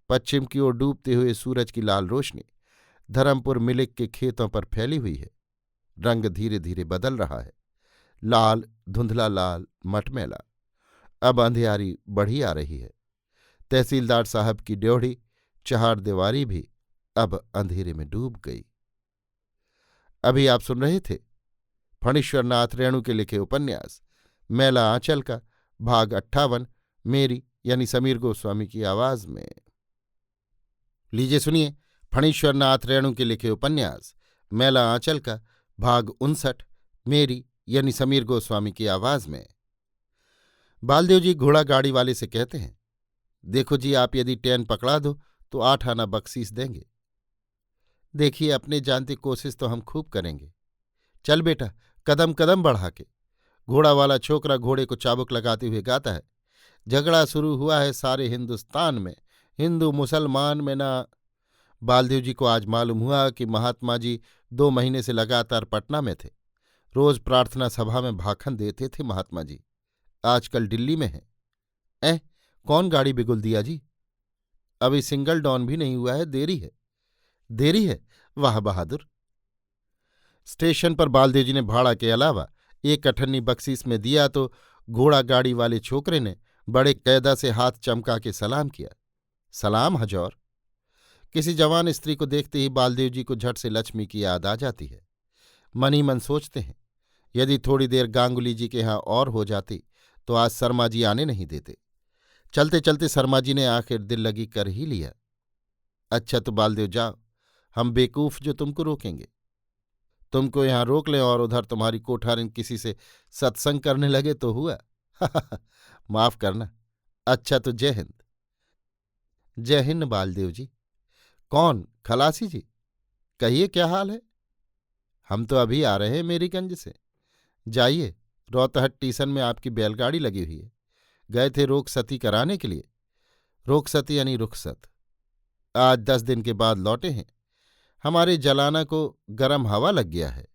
Speaker 1: पश्चिम की ओर डूबते हुए सूरज की लाल रोशनी धरमपुर मिलिक के खेतों पर फैली हुई है। रंग धीरे धीरे बदल रहा है, लाल, धुंधला लाल, मटमैला। अब अंधियारी बढ़ी आ रही है। तहसीलदार साहब की ड्योढ़ी चहार दीवारी भी अब अंधेरे में डूब गई। अभी आप सुन रहे थे फणीश्वर नाथ रेणु के लिखे उपन्यास मैला आंचल का भाग 58, मेरी यानी समीर गोस्वामी की आवाज में। लीजिए सुनिए फणीश्वर नाथ रेणु के लिखे उपन्यास मैला आंचल का भाग 59, मेरी यानी समीर गोस्वामी की आवाज में। बालदेव जी घोड़ा गाड़ी वाले से कहते हैं, देखो जी, आप यदि ट्रेन पकड़ा दो तो 8 आना बख्शीश देंगे। देखिए, अपने जानती कोशिश तो हम खूब करेंगे। चल बेटा, कदम कदम बढ़ा के। घोड़ा वाला छोकरा घोड़े को चाबुक लगाते हुए गाता है, झगड़ा शुरू हुआ है सारे हिंदुस्तान में, हिंदू मुसलमान में ना। बालदेव जी को आज मालूम हुआ कि महात्मा जी 2 महीने से लगातार पटना में थे। रोज प्रार्थना सभा में भाषण देते थे महात्मा जी। आजकल दिल्ली में हैं। कौन गाड़ी बिगुल दिया जी? अभी सिंगल डॉन भी नहीं हुआ है, देरी है। देरी है? वाह बहादुर। स्टेशन पर बालदेव जी ने भाड़ा के अलावा 1 अठन्नी बख्शीश में दिया तो घोड़ा गाड़ी वाले छोकरे ने बड़े कैदा से हाथ चमका के सलाम किया। सलाम हजौर। किसी जवान स्त्री को देखते ही बालदेव जी को झट से लक्ष्मी की याद आ जाती है। मन ही मन सोचते हैं, यदि थोड़ी देर गांगुली जी के यहाँ और हो जाती तो आज शर्मा जी आने नहीं देते। चलते चलते शर्मा जी ने आखिर दिल लगी कर ही लिया। अच्छा तो बालदेव जाओ, हम बेकूफ जो तुमको रोकेंगे। तुमको यहाँ रोक लें और उधर तुम्हारी कोठारिन किसी से सत्संग करने लगे तो हुआ। माफ करना। अच्छा तो जय हिंद। जय हिंद बालदेव जी। कौन? खलासी जी? कहिए क्या हाल है? हम तो अभी आ रहे हैं मेरीगंज से। जाइए, रौतहट स्टेशन में आपकी बैलगाड़ी लगी हुई है। गए थे रोकसती कराने के लिए। रोकसती यानी रुखसत। आज 10 दिन के बाद लौटे हैं। हमारे जलाना को गरम हवा लग गया है।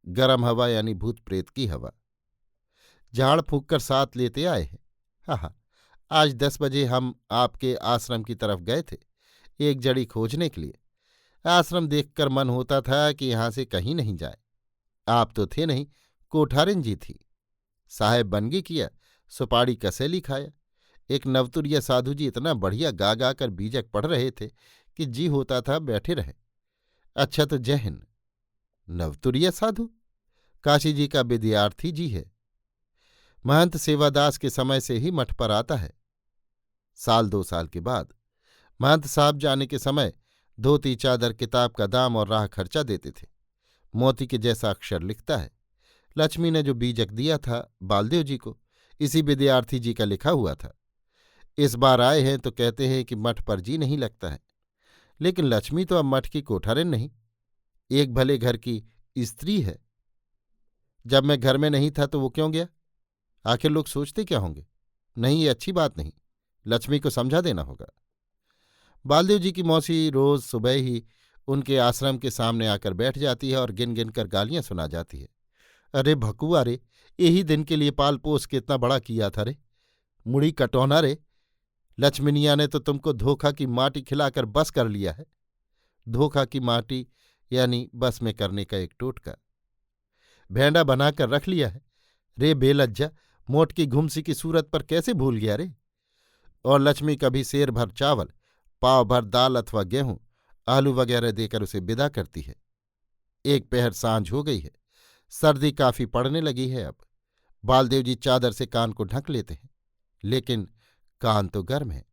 Speaker 1: गरम हवा यानी भूत प्रेत की हवा। झाड़ फूंक कर साथ लेते आए हैं। हाँ, आज 10 बजे हम आपके आश्रम की तरफ गए थे, एक जड़ी खोजने के लिए। आश्रम देखकर मन होता था कि यहां से कहीं नहीं जाए। आप तो थे नहीं, कोठारिन जी थी। साहेब बनगी किया, सुपाड़ी कसेली खाया, एक नवतुरिया साधु जी इतना बढ़िया गा गा कर बीजक पढ़ रहे थे कि जी होता था बैठे रहे। अच्छा तो जय हिंद। नवतुरिया साधु? काशी जी का विद्यार्थी जी है। महंत सेवादास के समय से ही मठ पर आता है। साल 2 साल के बाद महंत साहब जाने के समय धोती चादर किताब का दाम और राह खर्चा देते थे। मोती के जैसा अक्षर लिखता है। लक्ष्मी ने जो बीजक दिया था बालदेव जी को, इसी विद्यार्थी जी का लिखा हुआ था। इस बार आए हैं तो कहते हैं कि मठ पर जी नहीं लगता है। लेकिन लक्ष्मी तो अब मठ की कोठारिन नहीं, एक भले घर की स्त्री है। जब मैं घर में नहीं था तो वो क्यों गया? आखिर लोग सोचते क्या होंगे? नहीं, ये अच्छी बात नहीं। लक्ष्मी को समझा देना होगा। बालदेव जी की मौसी रोज सुबह ही उनके आश्रम के सामने आकर बैठ जाती है और गिन गिन कर गालियां सुना जाती है। अरे भकुआ रे, यही दिन के लिए पाल पोस के इतना बड़ा किया था रे, मुड़ी कटौना रे। लक्ष्मीनिया ने तो तुमको धोखा की माटी खिलाकर बस कर लिया है। धोखा की माटी यानी बस में करने का एक टोटका। भेंडा बनाकर रख लिया है रे बेलज्जा, मोट की घुमसी की सूरत पर कैसे भूल गया रे। और लक्ष्मी कभी सेर भर चावल, पाव भर दाल अथवा गेहूं, आलू वगैरह देकर उसे विदा करती है। एक पहर सांझ हो गई है, सर्दी काफी पड़ने लगी है। अब बालदेव जी चादर से कान को ढक लेते हैं, लेकिन कान तो गर्म है।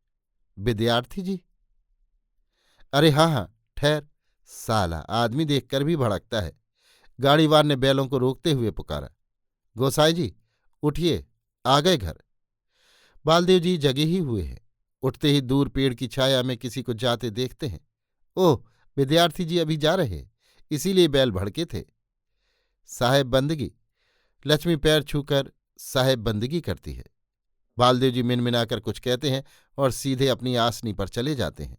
Speaker 1: विद्यार्थी जी? अरे हाँ हाँ, ठहर। साला आदमी देखकर भी भड़कता है। गाड़ीवान ने बैलों को रोकते हुए पुकारा, गोसाई जी उठिए, आ गए घर। बालदेव जी जगे ही हुए हैं। उठते ही दूर पेड़ की छाया में किसी को जाते देखते हैं। ओह, विद्यार्थी जी अभी जा रहे हैं, इसीलिए बैल भड़के थे। साहेब बंदगी। लक्ष्मी पैर छूकर साहेब बंदगी करती है। बालदेव जी मिनमिनाकर कुछ कहते हैं और सीधे अपनी आसनी पर चले जाते हैं।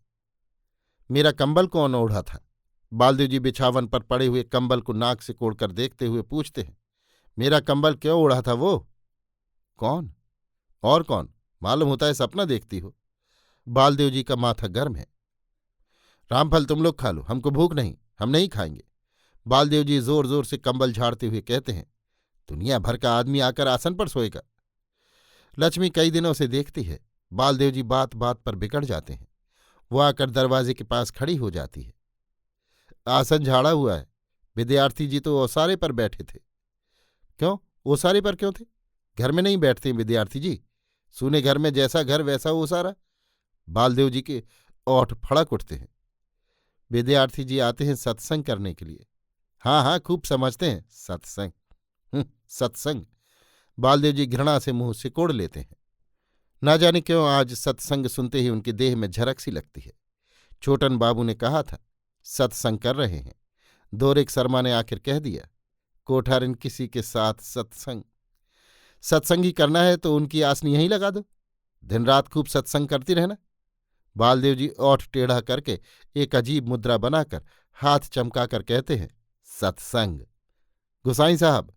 Speaker 1: मेरा कंबल कौन ओढ़ा था? बालदेव जी बिछावन पर पड़े हुए कंबल को नाक से कोड़कर देखते हुए पूछते हैं। मेरा कंबल क्यों ओढ़ा था वो? कौन? और कौन? मालूम होता है सपना देखती हो। बालदेव जी का माथा गर्म है। रामफल तुम लोग खा लो, हमको भूख नहीं, हम नहीं खाएंगे। बालदेव जी जोर जोर से कंबल झाड़ते हुए कहते हैं। दुनिया भर का आदमी आकर आसन पर सोएगा। लक्ष्मी कई दिनों से देखती है। बालदेव जी बात बात पर बिगड़ जाते हैं। वो आकर दरवाजे के पास खड़ी हो जाती है। आसन झाड़ा हुआ है। विद्यार्थी जी तो ओसारे पर बैठे थे। क्यों ओसारे पर क्यों थे? घर में नहीं बैठते विद्यार्थी जी? सूने घर में जैसा घर वैसा ओसारा। बालदेव जी के ओठ फड़क उठते हैं। विद्यार्थी जी आते हैं सत्संग करने के लिए। हाँ हाँ, खूब समझते हैं सत्संग। सत्संग। बालदेव जी घृणा से मुंह सिकोड़ लेते हैं। ना जाने क्यों आज सत्संग सुनते ही उनके देह में झरक सी लगती है। छोटन बाबू ने कहा था सत्संग कर रहे हैं। दोरेक शर्मा ने आखिर कह दिया, कोठारिन किसी के साथ सत्संग। सत्संगी करना है तो उनकी आसनी यहीं लगा दो, दिन रात खूब सत्संग करती रहना। बालदेव जी ओठ टेढ़ा करके एक अजीब मुद्रा बनाकर हाथ चमकाकर कहते हैं, सत्संग। गुसाई साहब,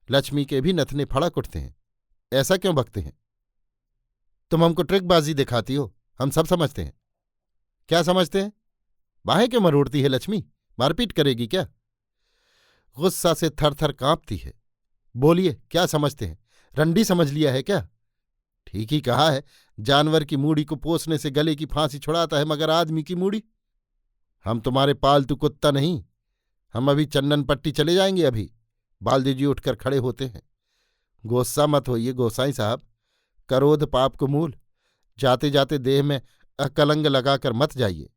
Speaker 1: लक्ष्मी के भी नथने फड़क उठते हैं। ऐसा क्यों बकते हैं? तुम हमको ट्रिकबाजी दिखाती हो, हम सब समझते हैं। क्या समझते हैं? बाहें क्यों मरोड़ती है लक्ष्मी? मारपीट करेगी क्या? गुस्सा से थर थर कांपती है। बोलिए, क्या समझते हैं? रंडी समझ लिया है क्या? ठीक ही कहा है, जानवर की मूड़ी को पोसने से गले की फांसी छुड़ाता है, मगर आदमी की मूड़ी? हम तुम्हारे पालतू कुत्ता नहीं, हम अभी चंदन पट्टी चले जाएंगे अभी। बालदेव जी उठकर खड़े होते हैं। गुस्सा मत होइए गोसाई साहब, करोध पाप को मूल। जाते जाते देह में अकलंग लगाकर मत जाइए।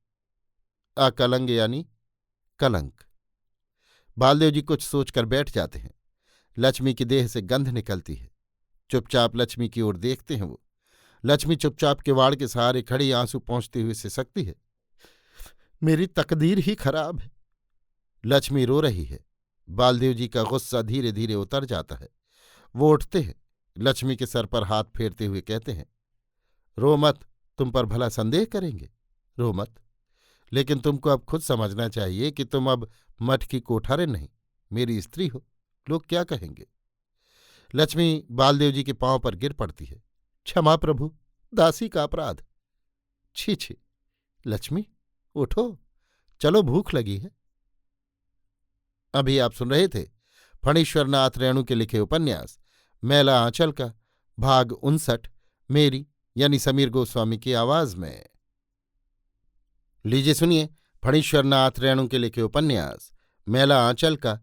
Speaker 1: अकलंग यानी कलंक। बालदेव जी कुछ सोचकर बैठ जाते हैं। लक्ष्मी की देह से गंध निकलती है। चुपचाप लक्ष्मी की ओर देखते हैं वो। लक्ष्मी चुपचाप किवाड़ के सहारे खड़ी आंसू पहुंचते हुए सिसकती है। मेरी तकदीर ही खराब है। लक्ष्मी रो रही है। बालदेव जी का गुस्सा धीरे धीरे उतर जाता है। वो उठते हैं, लक्ष्मी के सर पर हाथ फेरते हुए कहते हैं, रो मत, तुम पर भला संदेह करेंगे, रो मत। लेकिन तुमको अब खुद समझना चाहिए कि तुम अब मठ की कोठारिन नहीं, मेरी स्त्री हो। लोग क्या कहेंगे? लक्ष्मी बालदेव जी के पांव पर गिर पड़ती है। क्षमा प्रभु, दासी का अपराध। छी छी। लक्ष्मी उठो, चलो भूख लगी है। अभी आप सुन रहे थे फणीश्वरनाथ रेणु के लिखे उपन्यास मैला आंचल का भाग 59, मेरी यानी समीर गोस्वामी की आवाज में। लीजिए सुनिए फणीश्वर नाथ रेणु के लिखे उपन्यास मैला आंचल का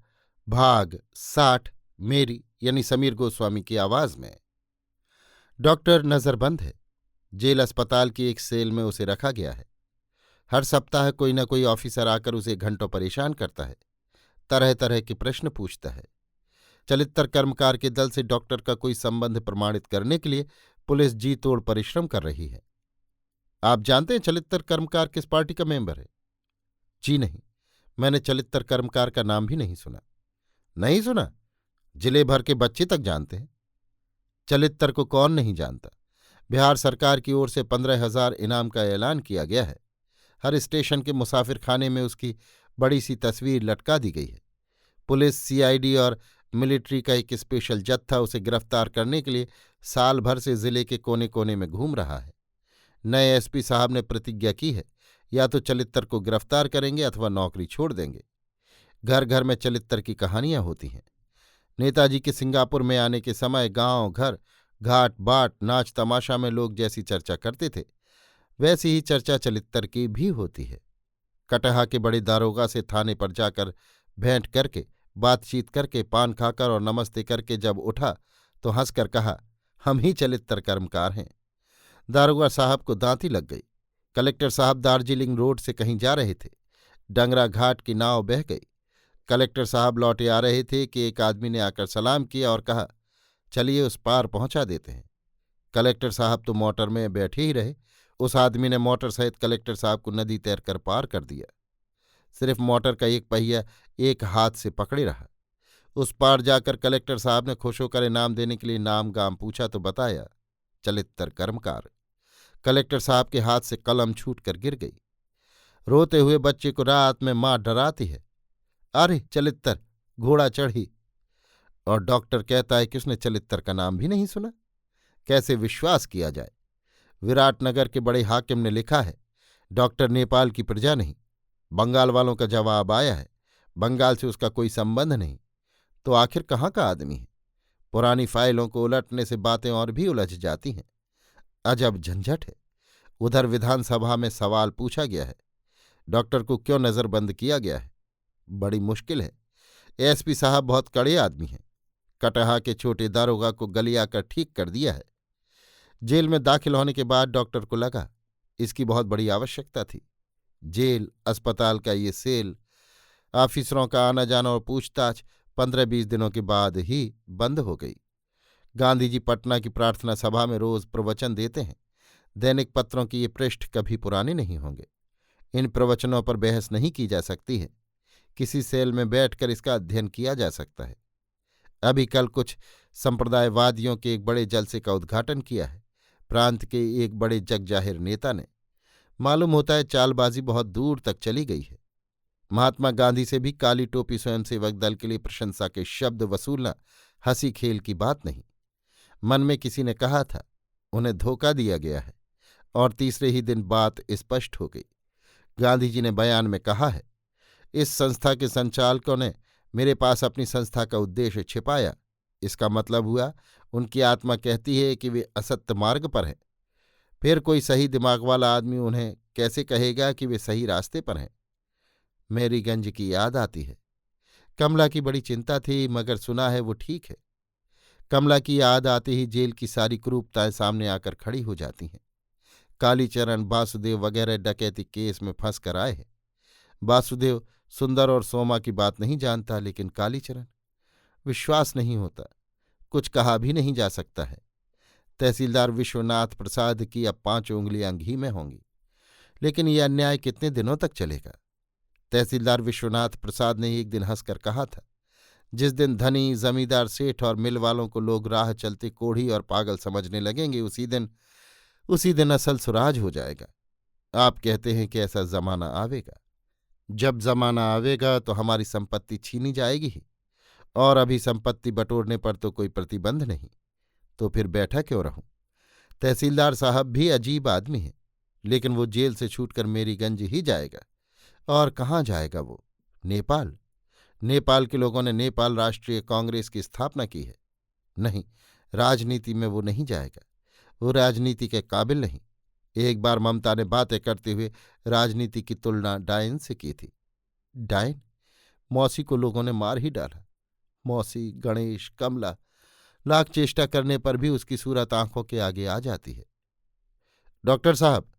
Speaker 1: भाग 60 मेरी यानी समीर गोस्वामी की आवाज में। डॉक्टर नजरबंद है। जेल अस्पताल की एक सेल में उसे रखा गया है। हर सप्ताह कोई न कोई ऑफिसर आकर उसे घंटों परेशान करता है, तरह तरह के प्रश्न पूछता है। चलित्र कर्मकार के दल से डॉक्टर का कोई संबंध प्रमाणित करने के लिए पुलिस जी तोड़ परिश्रम कर रही है। आप जानते हैं चलित्र कर्मकार किस पार्टी का मेंबर है? जी नहीं, मैंने चलित्र कर्मकार का नाम भी नहीं सुना। नहीं सुना? जिले भर के बच्चे तक जानते हैं। चलित्र को कौन नहीं जानता। बिहार सरकार की ओर से 15,000 इनाम का ऐलान किया गया है। हर स्टेशन के मुसाफिर खाने में उसकी बड़ी सी तस्वीर लटका दी गई है। पुलिस, सीआईडी और मिलिट्री का एक स्पेशल जत्था उसे गिरफ्तार करने के लिए साल भर से जिले के कोने कोने में घूम रहा है। नए एसपी साहब ने प्रतिज्ञा की है, या तो चलित्र को गिरफ्तार करेंगे अथवा नौकरी छोड़ देंगे। घर घर में चलित्र की कहानियां होती हैं। नेताजी के सिंगापुर में आने के समय गांव, घर, घाट बाट, नाच तमाशा में लोग जैसी चर्चा करते थे, वैसी ही चर्चा चलित्र की भी होती है। कटहा के बड़े दारोगा से थाने पर जाकर भेंट करके, बातचीत करके, पान खाकर और नमस्ते करके जब उठा तो हंसकर कहा, हम ही चलित्र कर्मकार हैं। दारोगा साहब को दांती लग गई। कलेक्टर साहब दार्जिलिंग रोड से कहीं जा रहे थे। डंगरा घाट की नाव बह गई। कलेक्टर साहब लौटे आ रहे थे कि एक आदमी ने आकर सलाम किया और कहा, चलिए उस पार पहुंचा देते हैं। कलेक्टर साहब तो मोटर में बैठे ही रहे। उस आदमी ने मोटर सहित कलेक्टर साहब को नदी तैरकर पार कर दिया। सिर्फ मोटर का एक पहिया एक हाथ से पकड़े रहा। उस पार जाकर कलेक्टर साहब ने खुश होकर इनाम देने के लिए नाम गाम पूछा तो बताया, चलित्र कर्मकार। कलेक्टर साहब के हाथ से कलम छूटकर गिर गई। रोते हुए बच्चे को रात में मां डराती है, अरे चलित्र घोड़ा चढ़ी। और डॉक्टर कहता है कि उसने चलित्र का नाम भी नहीं सुना। कैसे विश्वास किया जाए? विराटनगर के बड़े हाकिम ने लिखा है, डॉक्टर नेपाल की प्रजा नहीं। बंगाल वालों का जवाब आया है, बंगाल से उसका कोई संबंध नहीं। तो आखिर कहाँ का आदमी है? पुरानी फाइलों को उलटने से बातें और भी उलझ जाती हैं। अजब झंझट है। उधर विधानसभा में सवाल पूछा गया है, डॉक्टर को क्यों नजरबंद किया गया है? बड़ी मुश्किल है। एसपी साहब बहुत कड़े आदमी हैं। कटहा के छोटे दारोगा को गलियाकर ठीक कर दिया है। जेल में दाखिल होने के बाद डॉक्टर को लगा इसकी बहुत बड़ी आवश्यकता थी। जेल, अस्पताल का ये सेल, ऑफिसरों का आना जाना और पूछताछ 15-20 दिनों के बाद ही बंद हो गई। गांधी जी पटना की प्रार्थना सभा में रोज प्रवचन देते हैं। दैनिक पत्रों के ये पृष्ठ कभी पुराने नहीं होंगे। इन प्रवचनों पर बहस नहीं की जा सकती है। किसी सेल में बैठकर इसका अध्ययन किया जा सकता है। अभी कल कुछ संप्रदायवादियों के एक बड़े जलसे का उद्घाटन किया है, प्रांत के एक बड़े जगजाहिर नेता ने। मालूम होता है चालबाजी बहुत दूर तक चली गई है। महात्मा गांधी से भी काली टोपी स्वयंसेवक दल के लिए प्रशंसा के शब्द वसूलना हंसी खेल की बात नहीं। मन में किसी ने कहा था, उन्हें धोखा दिया गया है, और तीसरे ही दिन बात स्पष्ट हो गई। गांधी जी ने बयान में कहा है, इस संस्था के संचालकों ने मेरे पास अपनी संस्था का उद्देश्य छिपाया। इसका मतलब हुआ उनकी आत्मा कहती है कि वे असत्य मार्ग पर हैं। फिर कोई सही दिमाग वाला आदमी उन्हें कैसे कहेगा कि वे सही रास्ते पर हैं? मेरीगंज की याद आती है। कमला की बड़ी चिंता थी, मगर सुना है वो ठीक है। कमला की याद आते ही जेल की सारी क्रूरताएं सामने आकर खड़ी हो जाती हैं। कालीचरण, वासुदेव वगैरह डकैती केस में फंस कर आए हैं। वासुदेव सुंदर और सोमा की बात नहीं जानता, लेकिन कालीचरण, विश्वास नहीं होता। कुछ कहा भी नहीं जा सकता है। तहसीलदार विश्वनाथ प्रसाद की अब 5 उंगलियां घी में होंगी, लेकिन यह अन्याय कितने दिनों तक चलेगा? तहसीलदार विश्वनाथ प्रसाद ने एक दिन हंसकर कहा था, जिस दिन धनी, जमींदार, सेठ और मिल वालों को लोग राह चलते कोढ़ी और पागल समझने लगेंगे, उसी दिन असल सुराज हो जाएगा। आप कहते हैं कि ऐसा जमाना आवेगा। जब जमाना आवेगा तो हमारी संपत्ति छीनी जाएगी ही, और अभी संपत्ति बटोरने पर तो कोई प्रतिबंध नहीं। तो फिर बैठा क्यों रहूं? तहसीलदार साहब भी अजीब आदमी हैं, लेकिन वो जेल से छूटकर मेरीगंज ही जाएगा। और कहाँ जाएगा वो? नेपाल। नेपाल के लोगों ने नेपाल राष्ट्रीय कांग्रेस की स्थापना की है। नहीं, राजनीति में वो नहीं जाएगा। वो राजनीति के काबिल नहीं। एक बार ममता ने बातें करते हुए राजनीति की तुलना डायन से की थी। डायन? मौसी को लोगों ने मार ही डाला। मौसी, गणेश, कमला, लाख चेष्टा करने पर भी उसकी सूरत आंखों के आगे आ जाती है। डॉक्टर साहब,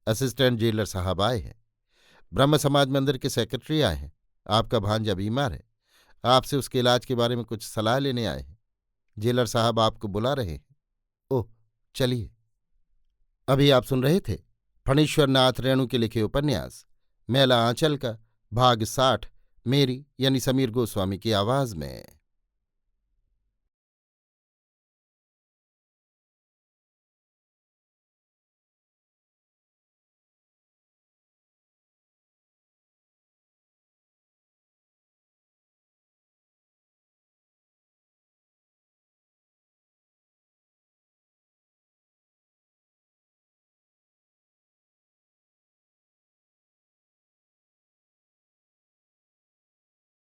Speaker 1: असिस्टेंट जेलर साहब आए हैं। ब्रह्म समाज मंदिर के सेक्रेटरी आए हैं। आपका भांजा बीमार है, आपसे उसके इलाज के बारे में कुछ सलाह लेने आए हैं। जेलर साहब आपको बुला रहे हैं। ओह, चलिए। अभी आप सुन रहे थे फणीश्वर नाथ रेणु के लिखे उपन्यास मैला आंचल का भाग 60, मेरी यानी समीर गोस्वामी की आवाज में।